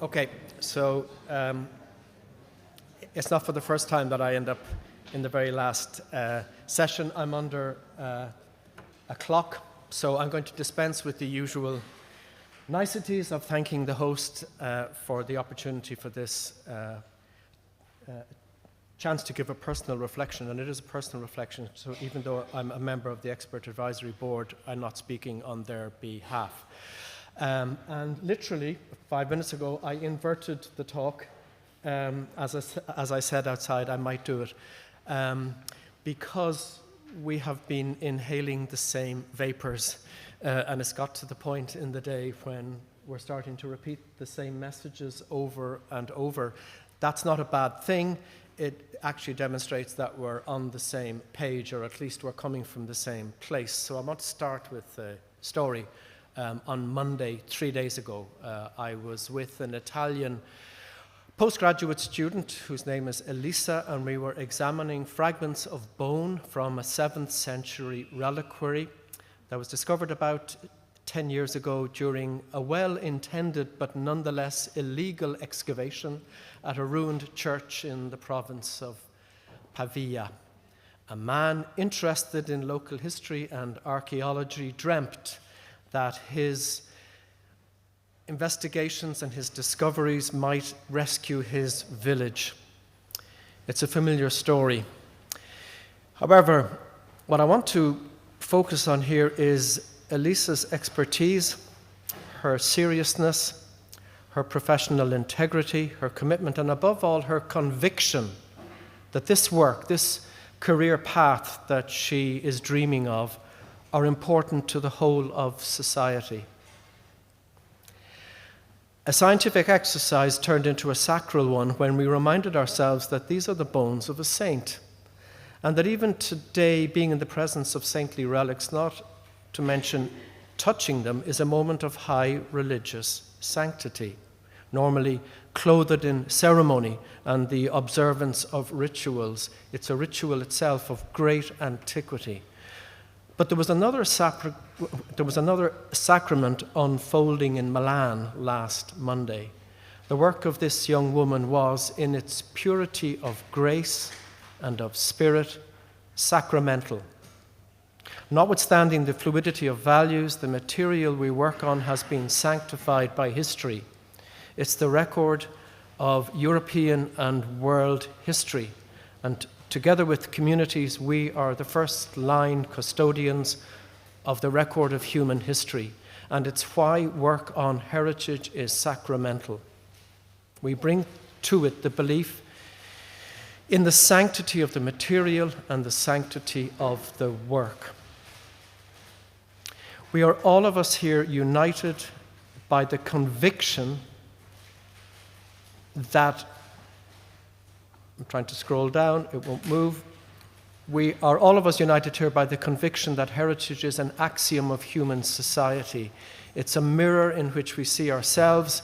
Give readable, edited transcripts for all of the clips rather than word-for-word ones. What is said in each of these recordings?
Okay, so it's not for the first time that I end up in the very last session. I'm under a clock, so I'm going to dispense with the usual niceties of thanking the host for the opportunity for this chance to give a personal reflection, and it is a personal reflection, so even though I'm a member of the Expert Advisory Board, I'm not speaking on their behalf. And literally, 5 minutes ago, I inverted the talk. As I said outside, I might do it. Because we have been inhaling the same vapors, and it's got to the point in the day when we're starting to repeat the same messages over and over. That's not a bad thing. It actually demonstrates that we're on the same page, or at least we're coming from the same place. So I want to start with a story. On Monday, 3 days ago, I was with an Italian postgraduate student whose name is Elisa, and we were examining fragments of bone from a 7th century reliquary that was discovered about 10 years ago during a well-intended but nonetheless illegal excavation at a ruined church in the province of Pavia. A man interested in local history and archaeology dreamt that his investigations and his discoveries might rescue his village. It's a familiar story. However, what I want to focus on here is Elisa's expertise, her seriousness, her professional integrity, her commitment, and above all, her conviction that this work, this career path that she is dreaming of, are important to the whole of society. A scientific exercise turned into a sacral one when we reminded ourselves that these are the bones of a saint, and that even today, being in the presence of saintly relics, not to mention touching them, is a moment of high religious sanctity, normally clothed in ceremony and the observance of rituals. It's a ritual itself of great antiquity. But there was another sacrament unfolding in Milan last Monday. The work of this young woman was, in its purity of grace and of spirit, sacramental. Notwithstanding the fluidity of values, the material we work on has been sanctified by history. It's the record of European and world history, and together with communities, we are the first-line custodians of the record of human history, and it's why work on heritage is sacramental. We bring to it the belief in the sanctity of the material and the sanctity of the work. We are all of us here united by the conviction that I'm trying to scroll down, it won't move. We are all of us united here by the conviction that heritage is an axiom of human society. It's a mirror in which we see ourselves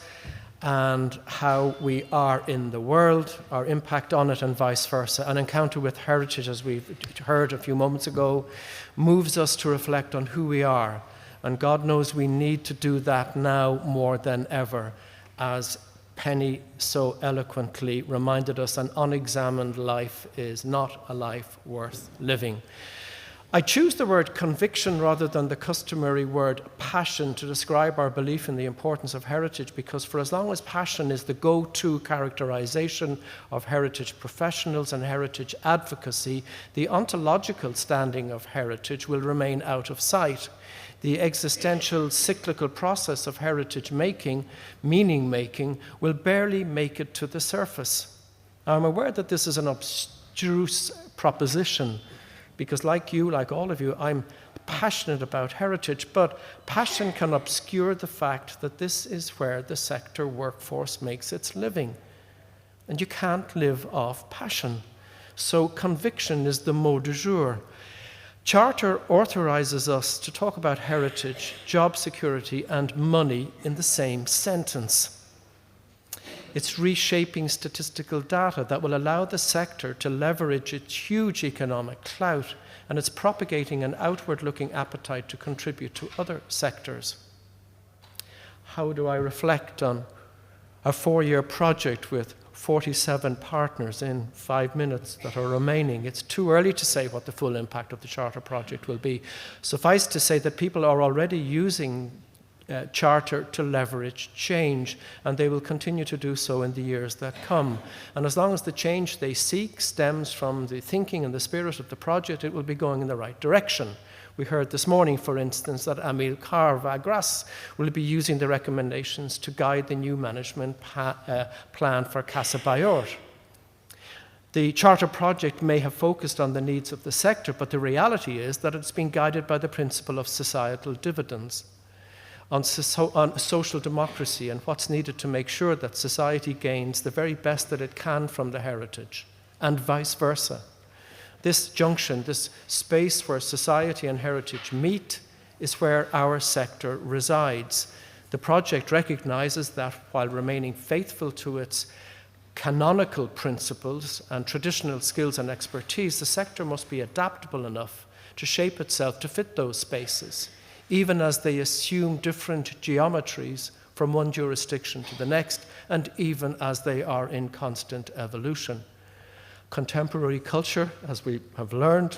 and how we are in the world, our impact on it, and vice versa. An encounter with heritage, as we've heard a few moments ago, moves us to reflect on who we are. And God knows we need to do that now more than ever, as Penny so eloquently reminded us, an unexamined life is not a life worth living. I choose the word conviction rather than the customary word passion to describe our belief in the importance of heritage, because for as long as passion is the go-to characterization of heritage professionals and heritage advocacy, the ontological standing of heritage will remain out of sight. The existential cyclical process of heritage making, meaning making, will barely make it to the surface. I'm aware that this is an abstruse proposition because like you, like all of you, I'm passionate about heritage, but passion can obscure the fact that this is where the sector workforce makes its living. And you can't live off passion. So conviction is the mot du jour. Charter authorizes us to talk about heritage, job security, and money in the same sentence. It's reshaping statistical data that will allow the sector to leverage its huge economic clout, and it's propagating an outward-looking appetite to contribute to other sectors. How do I reflect on a 4-year project with 47 partners in 5 minutes that are remaining. It's too early to say what the full impact of the Charter project will be. Suffice to say that people are already using Charter to leverage change, and they will continue to do so in the years that come. And as long as the change they seek stems from the thinking and the spirit of the project, it will be going in the right direction. We heard this morning, for instance, that Amilcar Vagras will be using the recommendations to guide the new management plan for Casa Bayor. The Charter project may have focused on the needs of the sector, but the reality is that it's been guided by the principle of societal dividends, on social democracy and what's needed to make sure that society gains the very best that it can from the heritage, and vice versa. This junction, this space where society and heritage meet, is where our sector resides. The project recognizes that while remaining faithful to its canonical principles and traditional skills and expertise, the sector must be adaptable enough to shape itself to fit those spaces, even as they assume different geometries from one jurisdiction to the next, and even as they are in constant evolution. Contemporary culture, as we have learned,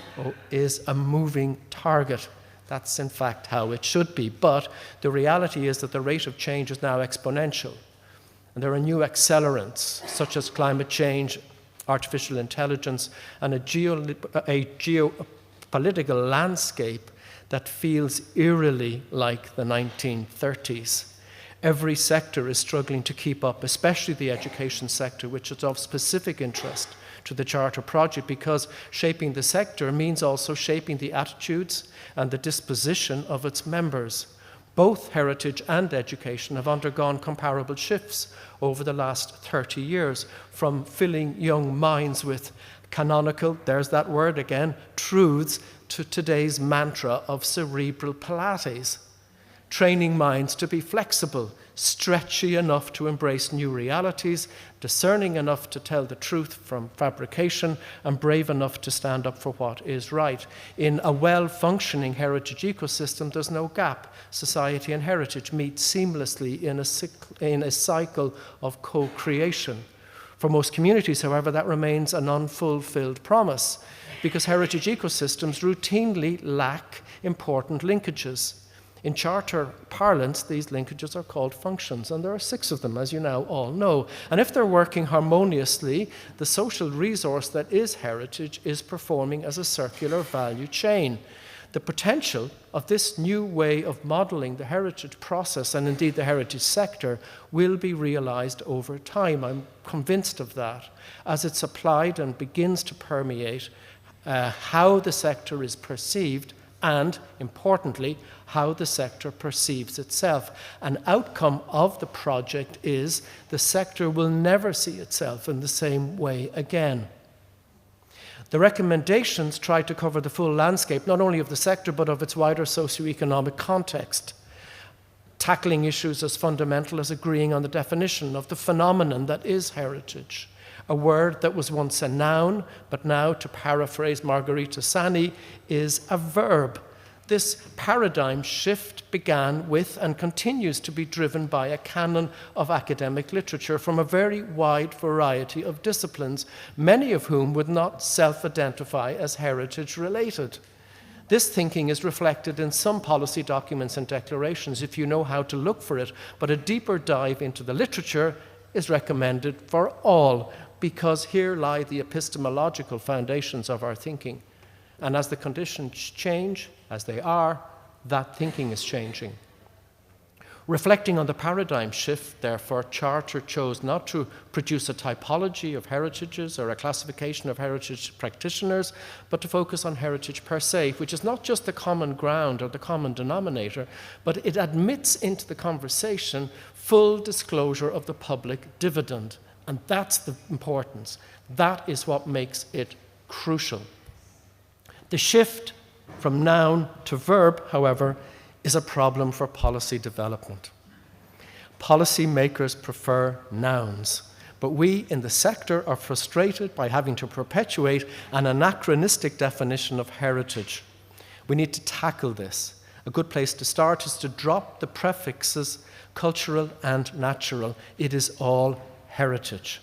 is a moving target. That's in fact how it should be. But the reality is that the rate of change is now exponential. And there are new accelerants, such as climate change, artificial intelligence, and a geopolitical landscape that feels eerily like the 1930s. Every sector is struggling to keep up, especially the education sector, which is of specific interest to the Charter project, because shaping the sector means also shaping the attitudes and the disposition of its members. Both heritage and education have undergone comparable shifts over the last 30 years, from filling young minds with canonical, there's that word again, truths, to today's mantra of cerebral Pilates, training minds to be flexible, stretchy enough to embrace new realities, discerning enough to tell the truth from fabrication, and brave enough to stand up for what is right. In a well-functioning heritage ecosystem, there's no gap. Society and heritage meet seamlessly in a cycle of co-creation. For most communities, however, that remains an unfulfilled promise, because heritage ecosystems routinely lack important linkages. In Charter parlance, these linkages are called functions, and there are 6 of them, as you now all know. And if they're working harmoniously, the social resource that is heritage is performing as a circular value chain. The potential of this new way of modeling the heritage process, and indeed the heritage sector, will be realized over time. I'm convinced of that, as it's applied and begins to permeate how the sector is perceived, and, importantly, how the sector perceives itself. An outcome of the project is the sector will never see itself in the same way again. The recommendations try to cover the full landscape, not only of the sector, but of its wider socioeconomic context, tackling issues as fundamental as agreeing on the definition of the phenomenon that is heritage, a word that was once a noun, but now, to paraphrase Margherita Sani, is a verb. This paradigm shift began with and continues to be driven by a canon of academic literature from a very wide variety of disciplines, many of whom would not self-identify as heritage-related. This thinking is reflected in some policy documents and declarations if you know how to look for it, but a deeper dive into the literature is recommended for all, because here lie the epistemological foundations of our thinking. And as the conditions change, as they are, that thinking is changing. Reflecting on the paradigm shift, therefore, Charter chose not to produce a typology of heritages or a classification of heritage practitioners, but to focus on heritage per se, which is not just the common ground or the common denominator, but it admits into the conversation full disclosure of the public dividend. And that's the importance. That is what makes it crucial. The shift from noun to verb, however, is a problem for policy development. Policy makers prefer nouns, but we in the sector are frustrated by having to perpetuate an anachronistic definition of heritage. We need to tackle this. A good place to start is to drop the prefixes cultural and natural. It is all heritage.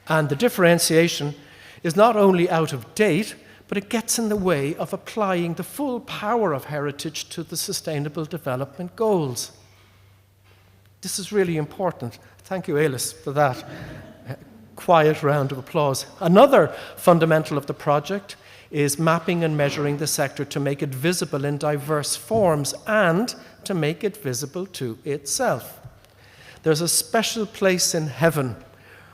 And the differentiation is not only out of date, but it gets in the way of applying the full power of heritage to the Sustainable Development Goals. This is really important. Thank you, Elis, for that quiet round of applause. Another fundamental of the project is mapping and measuring the sector to make it visible in diverse forms and to make it visible to itself. There's a special place in heaven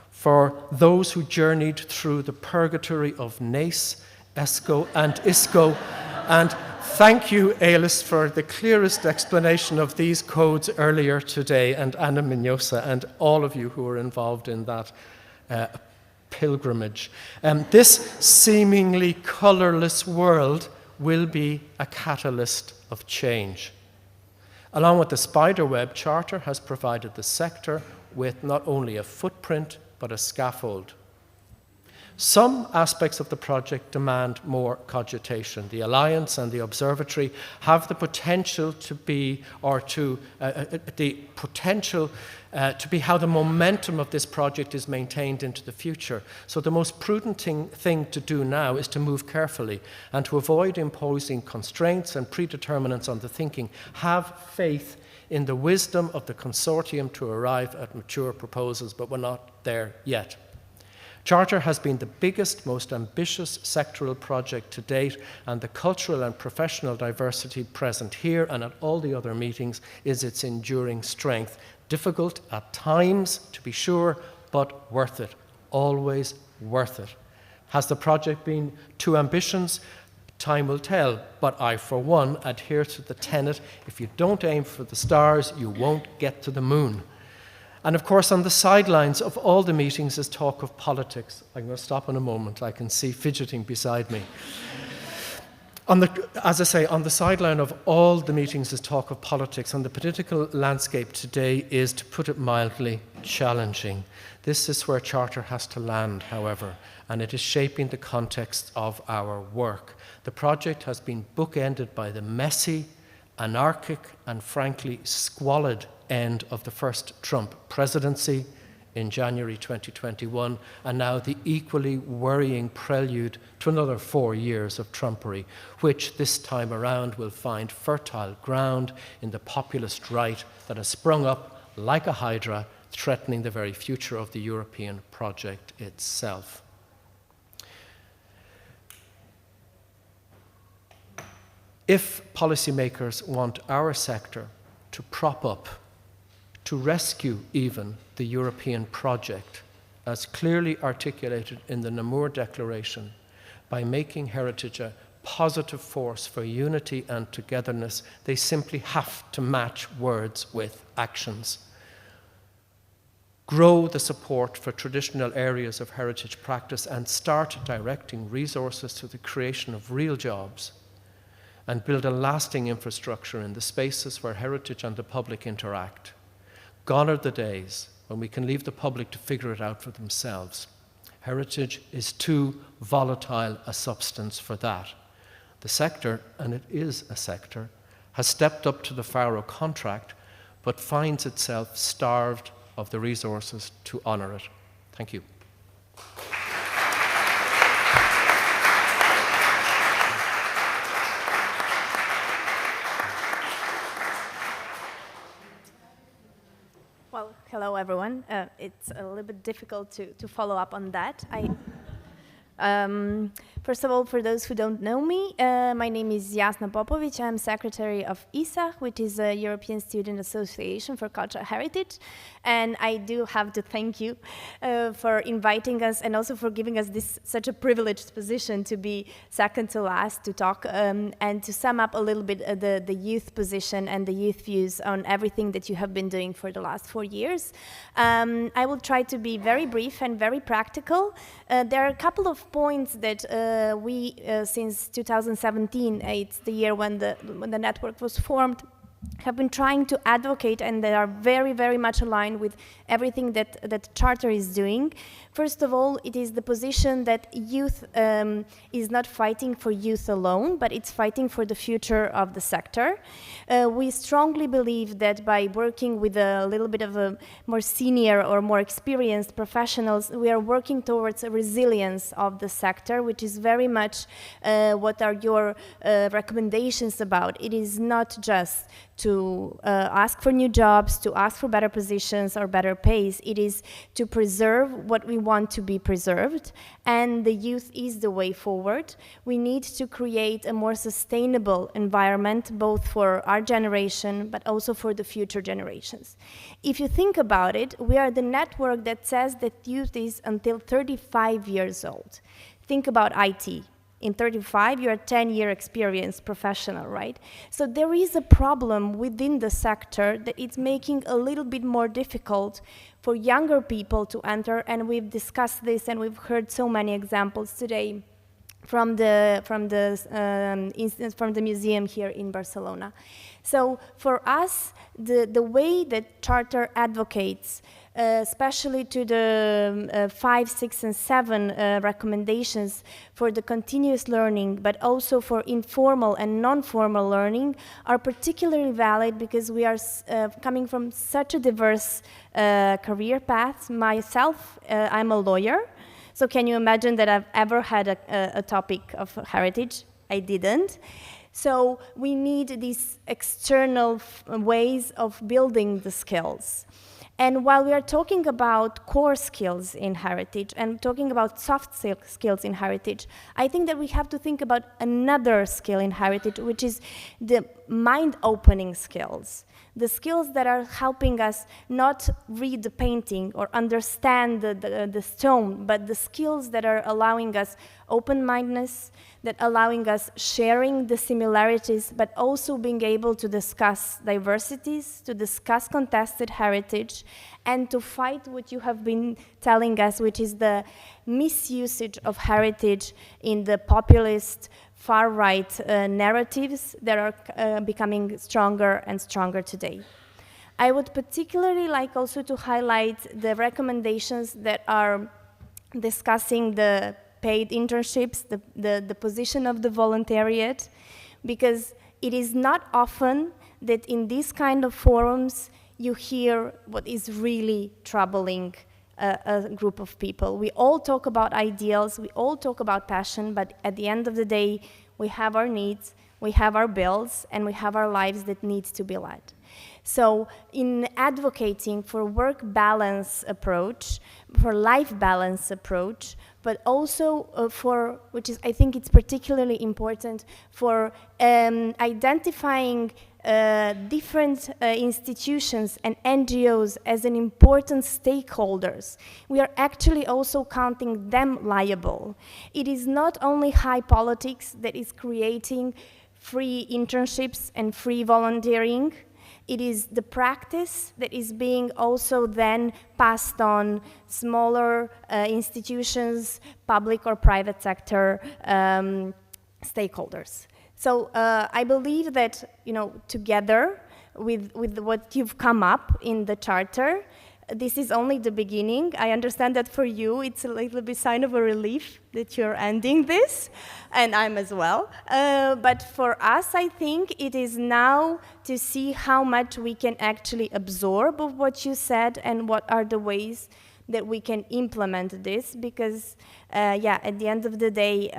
for those who journeyed through the purgatory of Nace, Esco, and Isco. And thank you, Elis, for the clearest explanation of these codes earlier today, and Anna Mignosa, and all of you who were involved in that pilgrimage. This seemingly colorless world will be a catalyst of change. Along with the Spiderweb, Charter has provided the sector with not only a footprint, but a scaffold. Some aspects of the project demand more cogitation. The Alliance and the Observatory have the potential to be, or to be how the momentum of this project is maintained into the future. So the most prudent thing to do now is to move carefully and to avoid imposing constraints and predeterminants on the thinking. Have faith in the wisdom of the consortium to arrive at mature proposals, but we're not there yet. Charter has been the biggest, most ambitious sectoral project to date, and the cultural and professional diversity present here and at all the other meetings is its enduring strength. Difficult at times, to be sure, but worth it. Always worth it. Has the project been too ambitious? Time will tell, but I, for one, adhere to the tenet, if you don't aim for the stars, you won't get to the moon. And of course, on the sidelines of all the meetings is talk of politics. I'm going to stop in a moment. I can see fidgeting beside me. As I say, on the sideline of all the meetings is talk of politics, and the political landscape today is, to put it mildly, challenging. This is where Charter has to land, however, and it is shaping the context of our work. The project has been bookended by the messy, anarchic, and frankly squalid end of the first Trump presidency in January 2021, and now the equally worrying prelude to another 4 years of Trumpery, which this time around will find fertile ground in the populist right that has sprung up like a hydra, threatening the very future of the European project itself. If policymakers want our sector to prop up, to rescue even the European project, as clearly articulated in the Namur Declaration, by making heritage a positive force for unity and togetherness, they simply have to match words with actions. Grow the support for traditional areas of heritage practice and start directing resources to the creation of real jobs, and build a lasting infrastructure in the spaces where heritage and the public interact. Gone are the days when we can leave the public to figure it out for themselves. Heritage is too volatile a substance for that. The sector, and it is a sector, has stepped up to the Faro contract, but finds itself starved of the resources to honour it. Thank you. Well, hello everyone. It's a little bit difficult to follow up on that. First of all, for those who don't know me, my name is Jasna Popović. I'm secretary of ESACH, which is a European Student Association for Cultural Heritage. And I do have to thank you for inviting us and also for giving us this such a privileged position to be second to last to talk and to sum up a little bit the youth position and the youth views on everything that you have been doing for the last 4 years. I will try to be very brief and very practical. There are a couple of points that we, since 2017, it's the year when the network was formed, have been trying to advocate, and they are very, very much aligned with everything that the Charter is doing. First of all, it is the position that youth is not fighting for youth alone, but it's fighting for the future of the sector. We strongly believe that by working with a little bit of a more senior or more experienced professionals, we are working towards a resilience of the sector, which is very much what are your recommendations about. It is not just to ask for new jobs, to ask for better positions or better pays. It is to preserve what we want to be preserved, and the youth is the way forward. We need to create a more sustainable environment, both for our generation, but also for the future generations. If you think about it, we are the network that says that youth is until 35 years old. Think about IT. In 35, you're a 10-year experienced professional, right? So there is a problem within the sector that it's making a little bit more difficult for younger people to enter, and we've discussed this and we've heard so many examples today from the museum here in Barcelona. So for us, the way that Charter advocates, especially to the 5, 6, and 7 recommendations for the continuous learning, but also for informal and non-formal learning, are particularly valid because we are coming from such a diverse career path. Myself, I'm a lawyer. So can you imagine that I've ever had a topic of heritage? I didn't. So we need these external ways of building the skills. And while we are talking about core skills in heritage and talking about soft skills in heritage, I think that we have to think about another skill in heritage, which is the mind-opening skills. The skills that are helping us not read the painting or understand the stone, but the skills that are allowing us open-mindedness, that allowing us sharing the similarities, but also being able to discuss diversities, to discuss contested heritage, and to fight what you have been telling us, which is the misusage of heritage in the populist, far-right narratives that are becoming stronger and stronger today. I would particularly like also to highlight the recommendations that are discussing the paid internships, the position of the voluntariat, because it is not often that in these kind of forums you hear what is really troubling a group of people. We all talk about ideals, we all talk about passion, but at the end of the day, we have our needs, we have our bills, and we have our lives that need to be led. So in advocating for work balance approach, for life balance approach, but also for, which is, I think it's particularly important, for identifying different institutions and NGOs as an important stakeholders. We are actually also counting them liable. It is not only high politics that is creating free internships and free volunteering. It is the practice that is being also then passed on smaller institutions, public or private sector stakeholders. So I believe that, together with what you've come up in the Charter, this is only the beginning. I understand that for you, it's a little bit sign of a relief that you're ending this, and I'm as well. But for us, I think it is now to see how much we can actually absorb of what you said and what are the ways that we can implement this, because at the end of the day,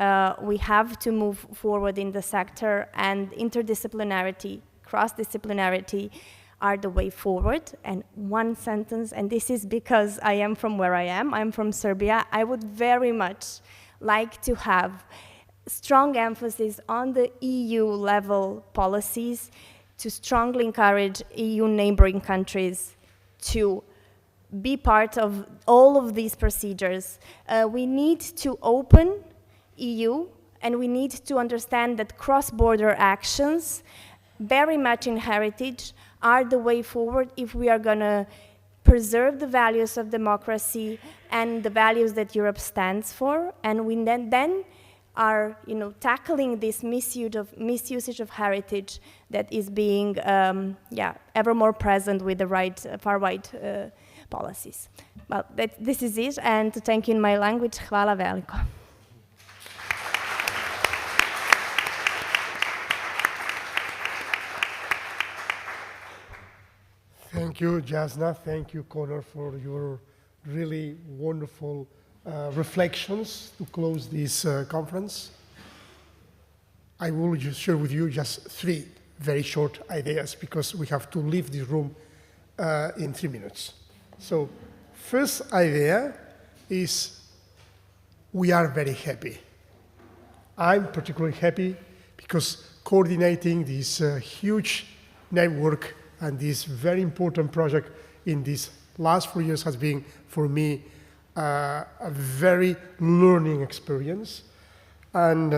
we have to move forward in the sector, and interdisciplinarity, cross-disciplinarity are the way forward. And one sentence, and this is because I am from where I am, I'm from Serbia, I would very much like to have strong emphasis on the EU level policies to strongly encourage EU neighboring countries to be part of all of these procedures. We need to open EU, and we need to understand that cross-border actions, very much in heritage, are the way forward if we are going to preserve the values of democracy and the values that Europe stands for. And we then are, tackling this misusage of heritage that is being, ever more present with the far-right policies. Well, this is it, and thank you in my language. Hvala veliko. Thank you, Jasna. Thank you, Conor, for your really wonderful reflections to close this conference. I will just share with you just 3 very short ideas because we have to leave this room in 3 minutes. So, first idea is we are very happy. I'm particularly happy because coordinating this huge network and this very important project in these last 4 years has been, for me, a very learning experience, and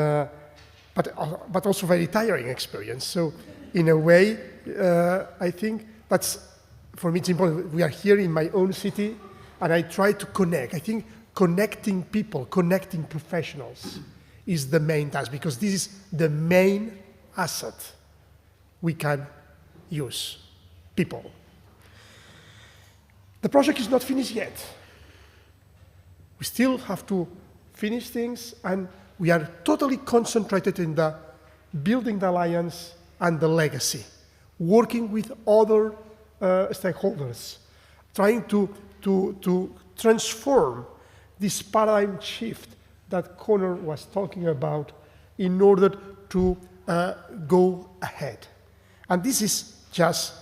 but also very tiring experience. So, in a way, I think that's, for me, it's important. We are here in my own city, and I try to connect. I think connecting people, connecting professionals is the main task, because this is the main asset we can use. People. The project is not finished yet. We still have to finish things, and we are totally concentrated in the building the alliance and the legacy, working with other stakeholders, trying to transform this paradigm shift that Conor was talking about in order to go ahead. And this is just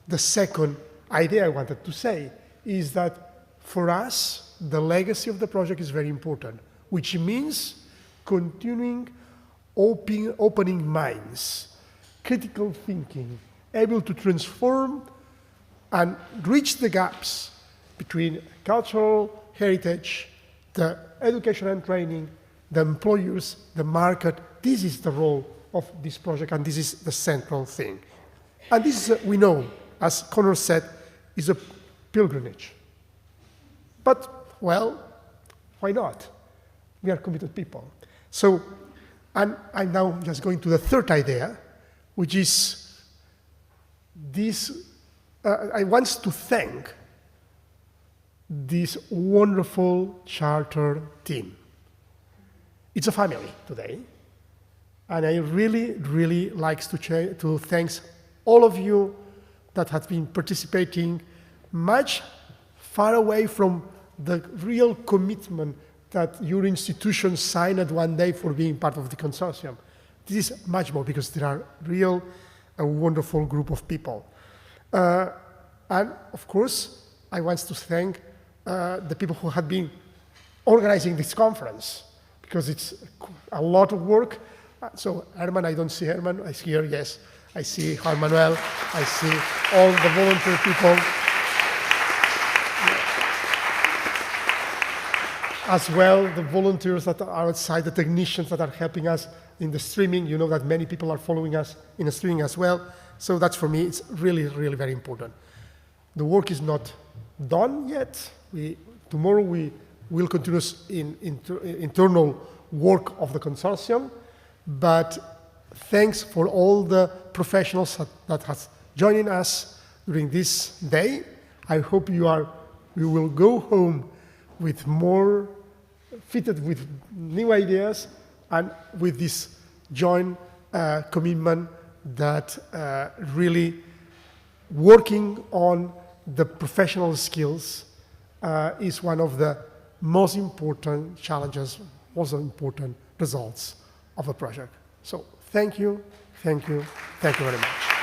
the second idea I wanted to say, is that for us, the legacy of the project is very important, which means continuing opening minds, critical thinking, able to transform and bridge the gaps between cultural heritage, the education and training, the employers, the market. This is the role of this project, and this is the central thing. And this is, we know, as Conor said, is a pilgrimage. But, well, why not? We are committed people. So, and I'm now just going to the third idea, which is this, I want to thank this wonderful charter team. It's a family today, and I really, really like to thank all of you that have been participating much far away from the real commitment that your institution signed one day for being part of the consortium. This is much more, because there are a wonderful group of people. And of course, I want to thank the people who have been organizing this conference, because it's a lot of work. So Herman, I don't see Herman, I see here, yes. I see Juan Manuel, I see all the volunteer people. As well, the volunteers that are outside, the technicians that are helping us in the streaming. You know that many people are following us in the streaming as well. So that's, for me, it's really, really very important. The work is not done yet. Tomorrow we will continue in internal work of the consortium, but thanks for all the professionals that have joined us during this day. I hope you will go home with more fitted with new ideas and with this joint commitment that really working on the professional skills is one of the most important challenges, most important results of the project. So thank you very much.